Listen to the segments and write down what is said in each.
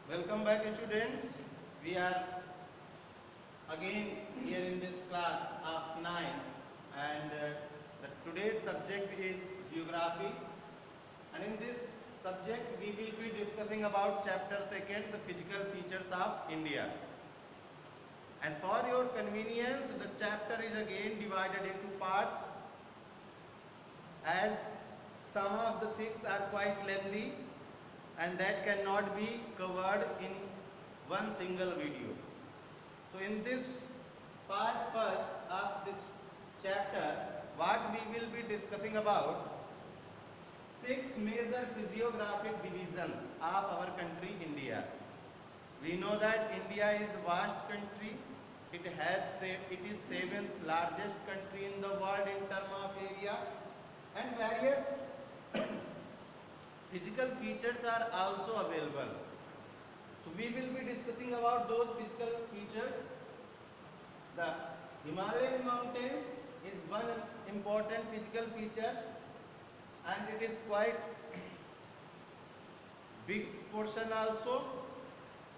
Welcome back, students. We are again here in this class of 9, and today's subject is geography. And in this subject, we will be discussing about chapter 2, the physical features of India. And for your convenience, the chapter is again divided into parts, as some of the things are quite lengthy and that cannot be covered in one single video. So in this part first of this chapter, what we will be discussing about 6 major physiographic divisions of our country India. We know that India is a vast country. It is 7th largest country in the world in terms of area, and various physical features are also available. So we will be discussing about those physical features. The Himalayan mountains is one important physical feature, and it is quite big portion also.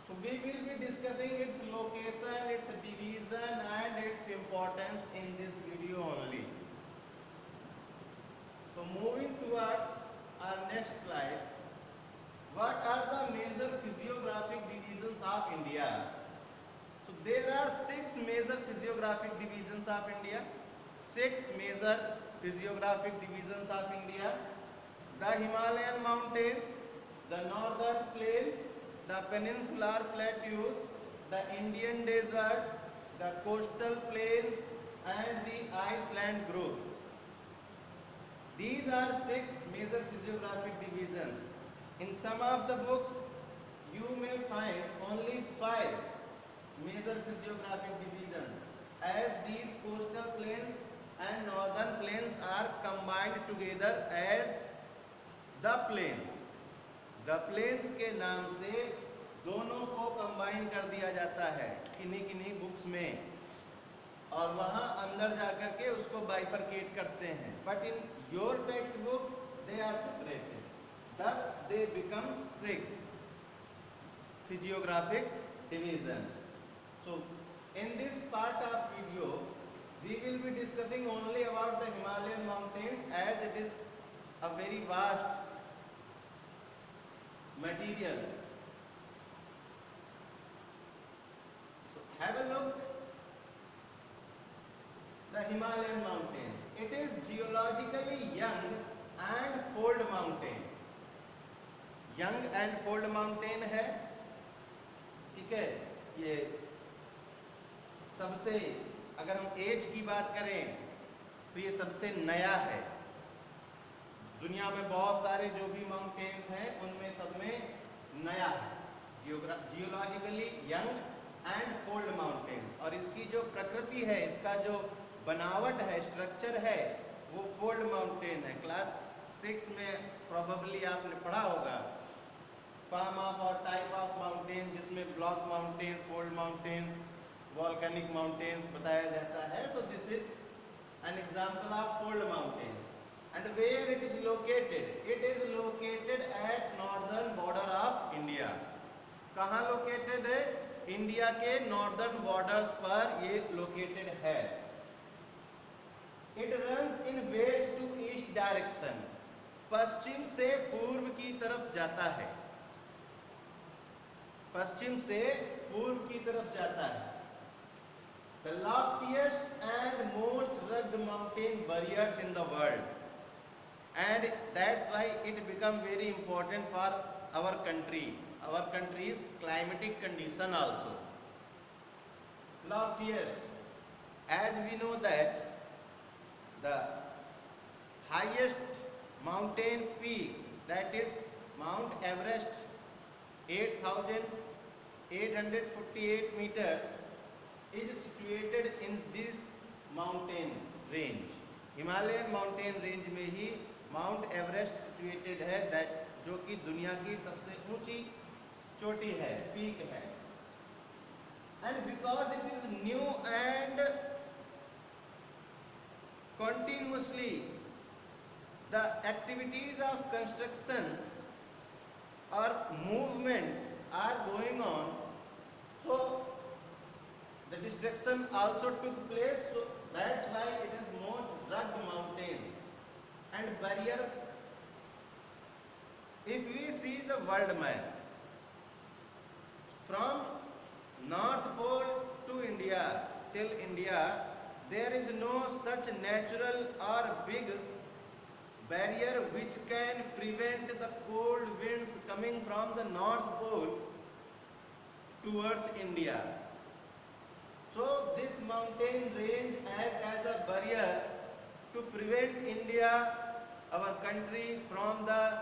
So we will be discussing its location, its division and its importance in this video only. So moving towards our next slide, what are the major physiographic divisions of India? So there are 6 major physiographic divisions of India. 6 major physiographic divisions of India. The Himalayan mountains, the northern plains, the peninsular plateaus, the Indian desert, the coastal plains and the iceland groups. These are 6 major physiographic divisions. In some of the books, you may find only 5 major physiographic divisions, as these coastal plains and northern plains are combined together as the plains. The plains के नाम से दोनों को combine कर दिया जाता है किन्हीं किन्हीं बुक्स में, और वहां अंदर जाकर के उसको बाइफरकेट करते हैं. But in your textbook they are separated, thus they become 6 physiographic division. So in this part of video we will be discussing only about the Himalayan mountains, as it is a very vast material. So have a look. The Himalayan mountains, it is geologically young and fold mountain. Young and fold mountain है, ठीक है. ये सबसे, अगर हम as की बात करें तो ये सबसे नया है. दुनिया में बहुत सारे जो भी माउंटेन्स हैं उनमें सब में नया है. Geologically young and fold mountains, और इसकी जो प्रकृति है, इसका जो बनावट है, स्ट्रक्चर है, वो फोल्ड माउंटेन है. क्लास 6 में प्रोबेबली आपने पढ़ा होगा फॉर्म ऑफ और टाइप ऑफ माउंटेन, जिसमें block mountains, fold mountains, volcanic mountains बताया जाता है. तो this is an example of fold mountains. And where it is located? It is located at northern border of India. कहाँ located है? India के northern borders पर ये लोकेटेड है. It runs in west to east direction, पश्चिम से पूर्व की तरफ जाता है. पश्चिम से पूर्व की तरफ जाता है. The loftiest and most rugged mountain barriers in the world, and that's why it become very important for our country's climatic condition also. Loftiest, as we know that the highest mountain peak, that is Mount Everest, 8,848 meters, is situated in this mountain range. Himalayan mountain range में ही mount Everest situated है, that जो कि दुनिया की सबसे ऊंची चोटी है, पीक है. And because it is new and continuously, the activities of construction or movement are going on, so the destruction also took place, so that's why it is most rugged mountain and barrier. If we see the world map from North Pole to India till India, there is no such natural or big barrier which can prevent the cold winds coming from the North Pole towards India. So this mountain range acts as a barrier to prevent India, our country, from the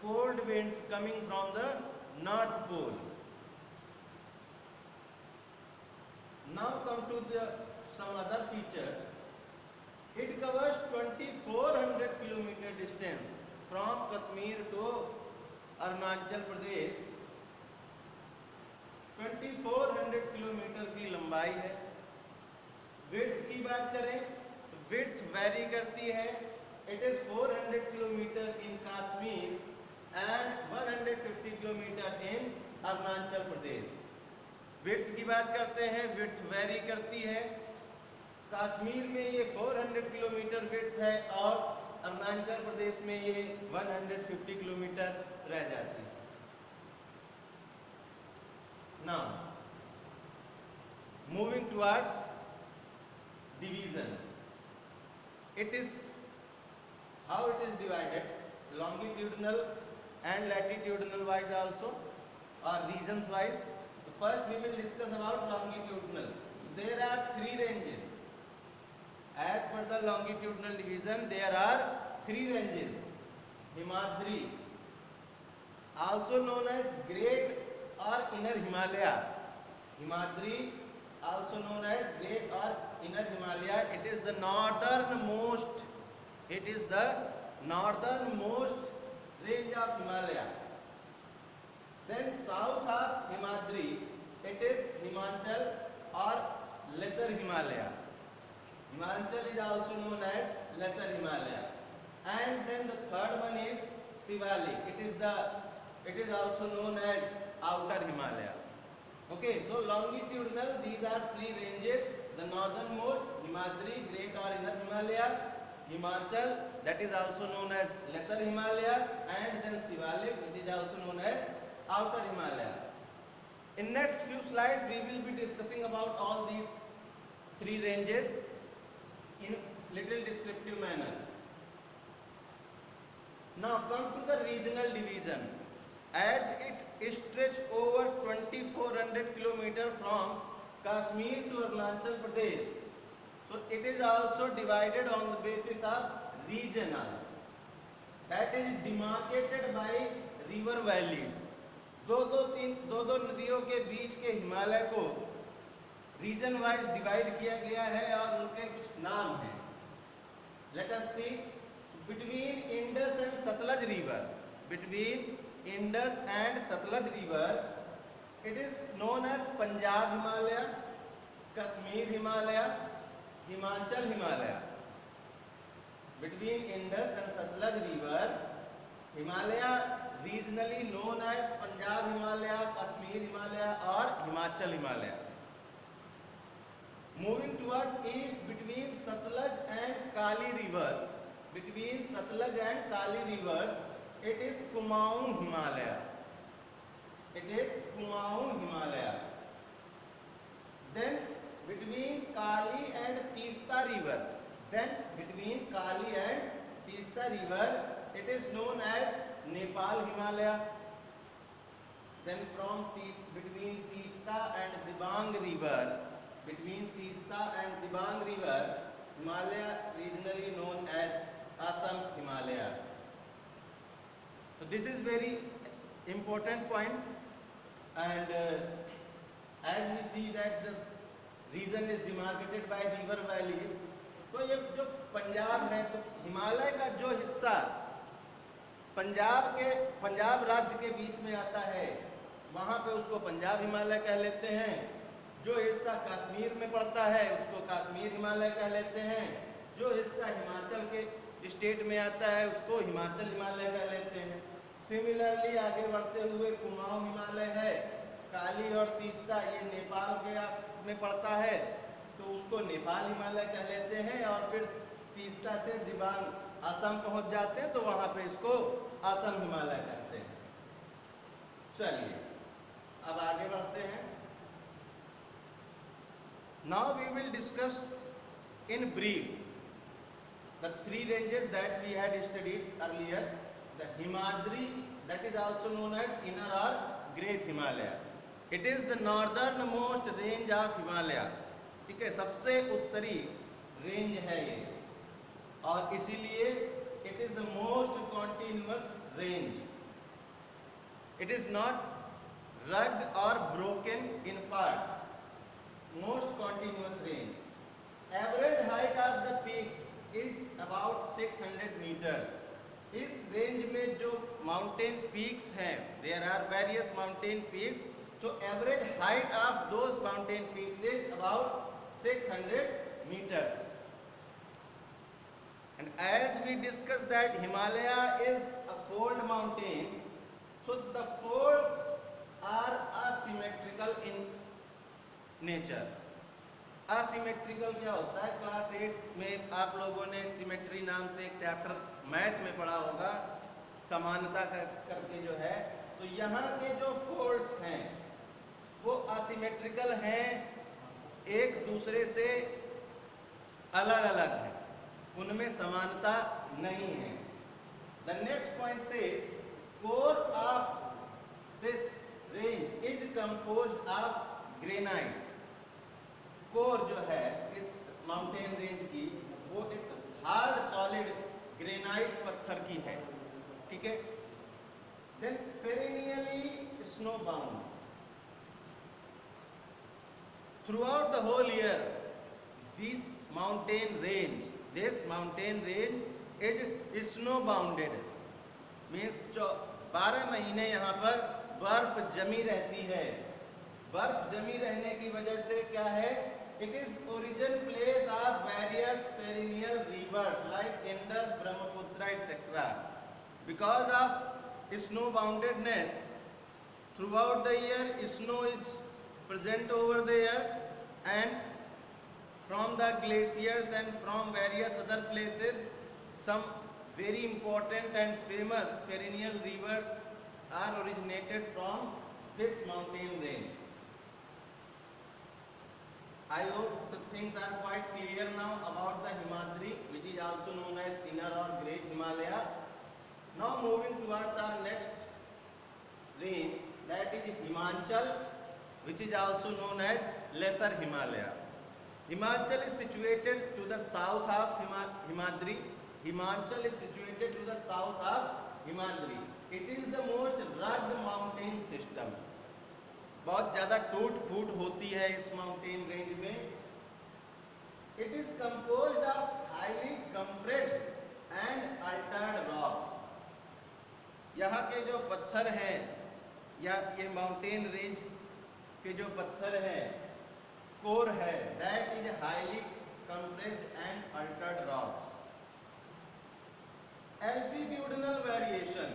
cold winds coming from the North Pole. Now come to some other features. It covers 2400 kilometer distance from Kashmir to Arunachal Pradesh. 2400 kilometre की लंबाई है। Width की बात करें तो width very करती है। It is 400 kilometre in Kashmir and 150 kilometre in Arunachal Pradesh. Width की बात करते हैं, विड्थ वेरी करती है। कश्मीर में ये 400 किलोमीटर विड्थ है और अरुणाचल प्रदेश में ये 150 किलोमीटर रह जाती है। Now, moving towards division, it is how it is divided, longitudinal and latitudinal wise also, or regions wise. So first we will discuss about longitudinal. There are three ranges. As per the longitudinal division, there are three ranges. Himadri, also known as Great or Inner Himalaya. Himadri, also known as Great or Inner Himalaya. It is the northernmost. It is the northernmost range of Himalaya. Then south of Himadri, it is Himachal or Lesser Himalaya. Himachal is also known as Lesser Himalaya. And then the third one is Shivalik. It is also known as Outer Himalaya. Okay, so longitudinal, these are three ranges. The northernmost, Himadri, Great or Inner Himalaya, Himachal, that is also known as Lesser Himalaya, and then Shivalik, which is also known as Outer Himalaya. In next few slides, we will be discussing about all these three ranges in little descriptive manner. Now come to the regional division. As it stretches over 2400 kilometers from Kashmir to Arunachal Pradesh, so it is also divided on the basis of region also. That is demarcated by river valleys. दो नदियों के बीच के हिमालय को region wise divide किया गया है और उनके कुछ नाम हैं. Let us see. Between Indus and Satluj river, between Indus and Satluj river, it is known as Punjab Himalaya, Kashmir Himalaya, Himachal Himalaya. Between Indus and Satluj river, Himalaya regionally known as Punjab Himalaya, Kashmir Himalaya or Himachal Himalaya. Moving towards east, between Satluj and Kali rivers, between Satluj and Kali rivers, it is Kumaon Himalaya. It is Kumaon Himalaya. Then between Kali and Teesta river, it is known as Nepal Himalaya. Then from between Teesta and Dibang river, Himalaya regionally known as Assam Himalaya. So this is very important point, and as we see that the region is demarcated by river valleys. तो ये जो पंजाब है, तो हिमालय का जो हिस्सा पंजाब राज्य के बीच में आता है, वहाँ पे उसको पंजाब हिमालय कह लेते हैं. जो हिस्सा कश्मीर में पड़ता है उसको कश्मीर हिमालय कह लेते हैं. जो हिस्सा हिमाचल के स्टेट में आता है उसको हिमाचल हिमालय कह लेते हैं. सिमिलरली आगे बढ़ते हुए कुमाऊं हिमालय है, काली और तीस्ता ये नेपाल के आस में पड़ता है, तो उसको नेपाल हिमालय कह लेते हैं। और फिर तीस्ता से दिबांग असम पहुंच जाते हैं, तो वहां पे इसको असम हिमालय कहते हैं। चलिए अब आगे बढ़ते हैं। Now we will discuss in brief the three ranges that we had studied earlier. The Himadri, that is also known as Inner or Great Himalaya. It is the northernmost range of Himalaya. ठीक है, सबसे उत्तरी range है ये, और इसीलिए it is the most continuous range. It is not rugged or broken in parts. Most continuous range. Average height of the peaks is about 600 meters. इस range में जो माउंटेन पीक्स हैं, there are various mountain peaks, so average height of those mountain peaks is about 600 meters. And as we discussed that Himalaya is a fold mountain, so the folds are asymmetrical in nature. Asymmetrical क्या होता है? Class 8 में आप लोगों ने symmetry नाम से एक चैप्टर मैथ में पढ़ा होगा, समानता करके जो है। तो यहाँ के जो फोल्ड्स हैं वो असिमेट्रिकल हैं, एक दूसरे से अलग अलग हैं, उनमें समानता नहीं है। The next point says core of this range is composed of granite. Core जो है इस माउंटेन रेंज की वो एक हार्ड सॉलिड ग्रेनाइट पत्थर की है, ठीक है। Then perennially snow bound throughout the whole year. This mountain range is snow bounded, means 12 महीने यहाँ पर बर्फ जमी रहती है। बर्फ जमी रहने की वजह से क्या है, it is origin place of various perennial rivers like Indus, Brahmaputra, etc. Because of snow boundedness, throughout the year snow is present over there, and from the glaciers and from various other places some very important and famous perennial rivers are originated from this mountain range. I hope the things are quite clear now about the Himadri, which is also known as Inner or Great Himalaya. Now moving towards our next range, that is Himachal, which is also known as Lesser Himalaya. Himachal is situated to the south of Himadri. Himachal is situated to the south of Himadri. It is the most rugged mountain system. बहुत ज़्यादा टूट फूट होती है इस mountain range में। It is composed of highly compressed and Altered rocks. यहाँ के जो पत्थर हैं या ये माउंटेन रेंज के जो पत्थर हैं, कोर है, that is highly compressed and Altered rocks. Altitudinal variation,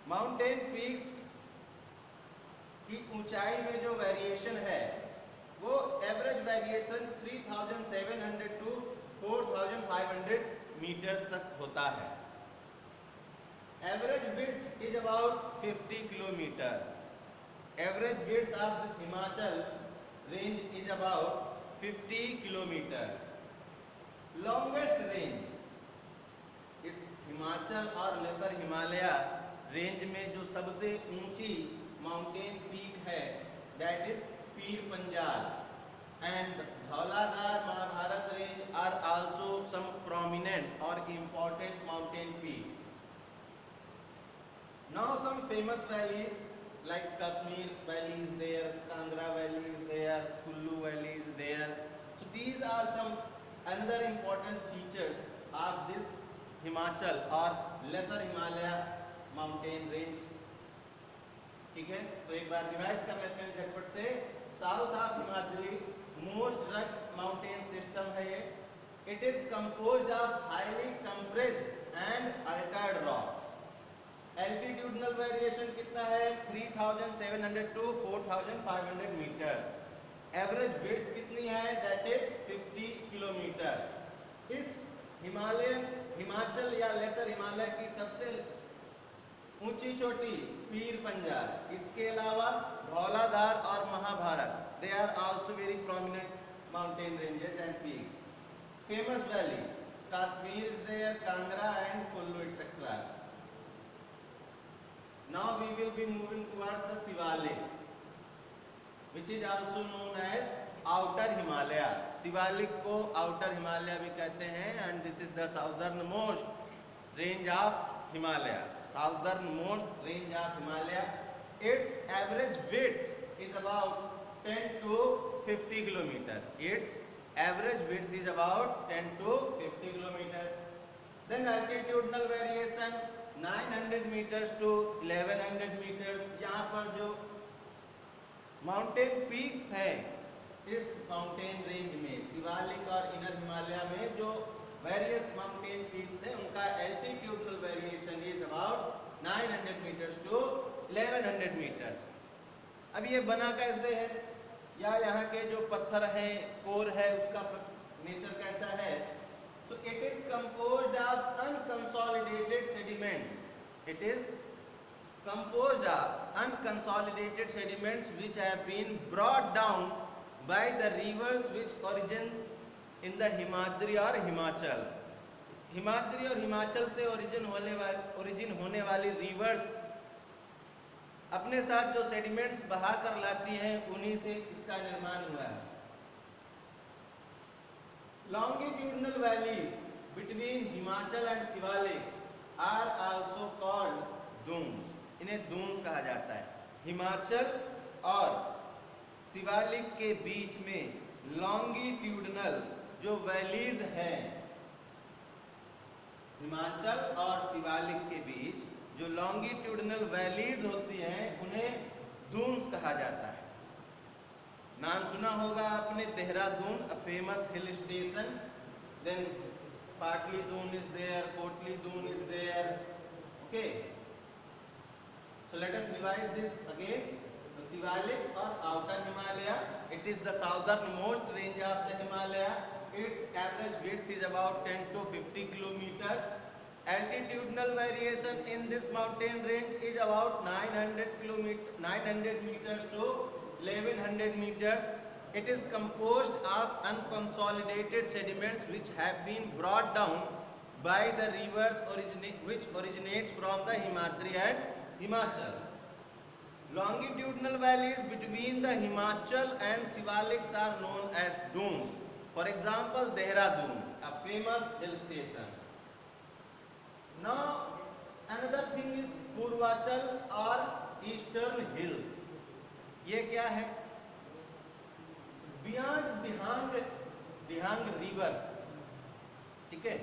mountain peaks की ऊंचाई में जो वेरिएशन है वो एवरेज वेरिएशन 3700 टू 4500 मीटर्स तक होता है। Average width is about 50 kilometre. Average width of this Himachal range is about 50 kilometre. Longest range, इस हिमाचल और लेसर हिमालय रेंज में जो सबसे ऊंची माउंटेन पीक है, that is Pir Panjal, and Dhauladhar Mahabharat range are also some prominent or important mountain peaks. Now some famous valleys like Kashmir Valley is there, Kangra Valley is there, Kullu Valley is there. So these are some another important features of this Himachal or Lesser Himalaya mountain range. ठीक है, तो एक बार revise कर लेते हैं झटपट से। South of Himadri most rugged mountain system है ये। It is composed of highly compressed and Altered rock. कितना है 3700 टू 4500 मीटर। एवरेज विड्थ कितनी है दैट इज 50 किलोमीटर। इस हिमाचल या लेसर हिमालय की सबसे ऊंची चोटी पीर पंजाल, इसके अलावा धौलाधार और Mahabharat, they are also very prominent mountain ranges and peak. Famous valleys, Kashmir is there, Kangra and Kullu etc. Now we will be moving towards the Shivaliks, which is also known as outer Himalaya. Shivalik को outer Himalaya भी कहते हैं and this is the southernmost range of Himalaya. Southernmost range of Himalaya. Its average width is about 10 to 50 kilometer. Its average width is about 10 to 50 kilometer. Then altitudinal variation 900 meters to 1100 meters. यहाँ पर जो mountain peak है इस mountain range में, शिवालिक और inner Himalaya में जो various mountain peaks है उनका altitudinal variation is about 900 meters to 1100 meters. अब ये बना कैसे है या यहाँ के जो पत्थर हैं, कोर है, उसका नेचर कैसा है? So it is composed of unconsolidated sediments. It is composed of unconsolidated sediments which have been brought down by the rivers which origin in the Himadri or Himachal. Himadri और हिमाचल से ओरिजिन होने वाली reverse अपने साथ जो sediments बहा कर लाती हैं उन्हीं से इसका निर्माण हुआ है। Longitudinal valleys between Himachal and Shivalik are also called doons, इन्हें दून्स कहा जाता है। हिमाचल और शिवालिक के बीच में लॉन्गिट्यूडनल जो वैलीज हैं, हिमाचल और शिवालिक के बीच जो लॉन्गिट्यूडनल वैलीज होती हैं उन्हें दून्स कहा जाता है। नाम सुना होगा आपने Dehradun, a famous hill station, then Patli Doon is there, Kotli Doon is there, okay. So let us revise this again. Shivalik और outer Himalaya, it is the southern most range of the Himalaya. Its average width is about 10 to 50 kilometers. Altitudinal variation in this mountain range is about 900 meters to 1100 meters. It is composed of unconsolidated sediments which have been brought down by the rivers which originates from the Himadri and Himachal. Longitudinal valleys between the Himachal and Shivaliks are known as dunes. For example, Dehradun, a famous hill station. Now, another thing is Purvachal or Eastern Hills. ये क्या है? Beyond दिहांग river, ठीक है?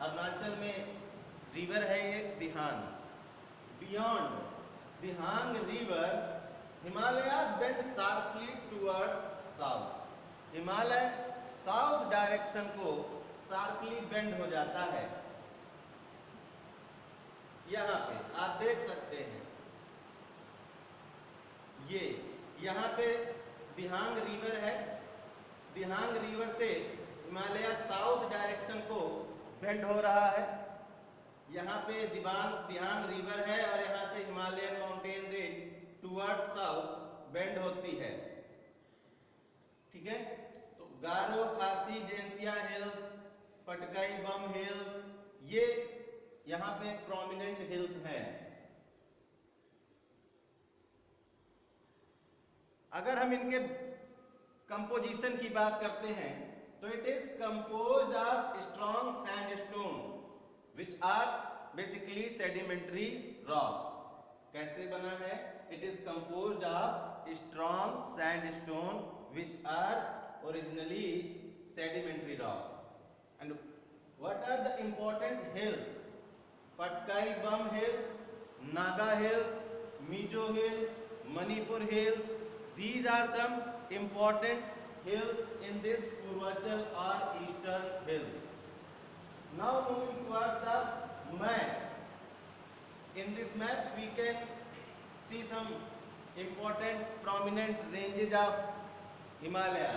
अरुणाचल में river है ये दिहांग. Beyond दिहांग river, Himalayas bend sharply towards south. Himalaya south direction को sharply bend हो जाता है। यहाँ पे आप देख सकते हैं, ये यहाँ पे दिहांग रिवर है। दिहांग रिवर से हिमालय साउथ डायरेक्शन को बेंड हो रहा है। यहाँ पे दिहांग रिवर है और यहाँ से Himalayan mountain range towards south bend होती है, ठीक है। तो गारो, खासी, जयंतिया हिल्स, पटकाई बम हिल्स, ये यहाँ पे प्रोमिनेंट हिल्स हैं। अगर हम इनके कंपोजिशन की बात करते हैं तो it is composed of strong sandstone which are basically sedimentary rocks. कैसे बना है? It is composed of strong sandstone which are originally sedimentary rocks. And what are the important hills? Patkai Bum Hills, Naga Hills, Mizo Hills, Manipur Hills. These are some important hills in this Purvachal or Eastern Hills. Now moving towards the map. In this map we can see some important prominent ranges of Himalaya.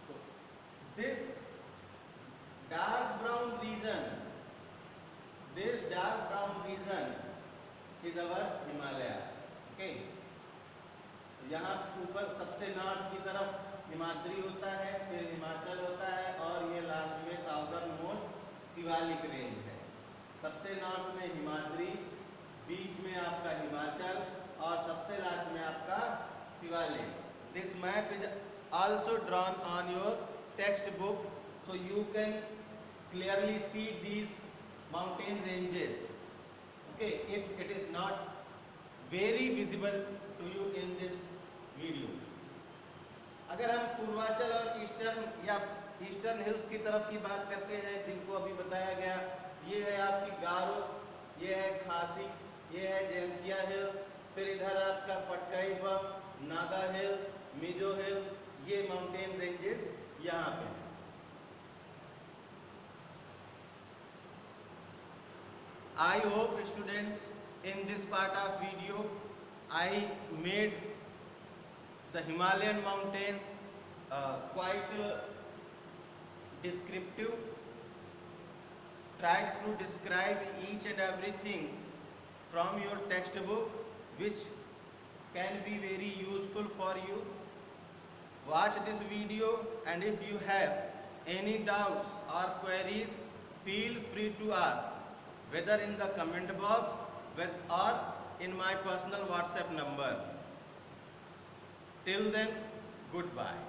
So this dark brown region, this dark brown region is our Himalaya. Okay. यहाँ ऊपर सबसे north की तरफ हिमाद्री होता है, फिर हिमाचल होता है और ये लास्ट में साउदर्न मोस्ट शिवालिक रेंज है। सबसे नॉर्थ में हिमाद्री, बीच में आपका हिमाचल और सबसे लास्ट में आपका Shivalik. This map is also drawn on your text book, so you can clearly see these mountain ranges. Okay, if it is not very visible to you in this video. अगर हम पूर्वांचल और ईस्टर्न या eastern hills की तरफ की बात करते हैं, जिनको अभी बताया गया, ये है आपकी गारो, ये है खासी, ये है जयंतिया हिल्स, फिर इधर आपका पटकाई बम, नागा हिल्स, मिजो हिल्स, ये माउंटेन रेंजेस यहाँ पे हैं। I hope students in this part of video I made the Himalayan mountains quite descriptive, tried to describe each and everything from your textbook, which can be very useful for you. Watch this video, and if you have any doubts or queries, feel free to ask, whether in the comment box or in my personal WhatsApp number. Till then, goodbye.